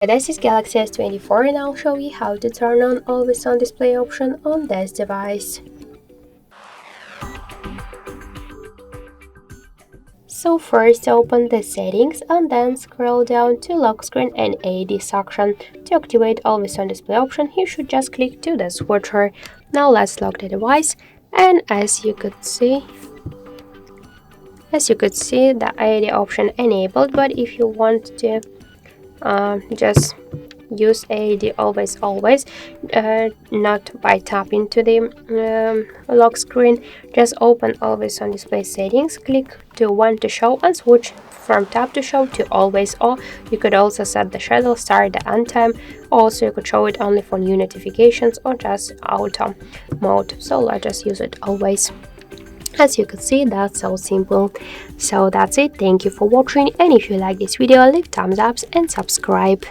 This is Galaxy S24 and I'll show you how to turn on Always On Display option on this device. So first open the settings and then scroll down to lock screen and AD section. To activate Always On Display option, you should just click to the switcher. Now let's lock the device, and as you could see the AD option enabled, but if you want to just use AD always not by tapping to the lock screen, just open Always On Display settings, click to want to show and switch from tap to show to always, or you could also set the schedule, start the end time. Also you could show it only for new notifications or just auto mode. So let's just use it always. As you can see, that's so simple. So that's it. Thank you for watching, and if you like this video, leave thumbs up and subscribe.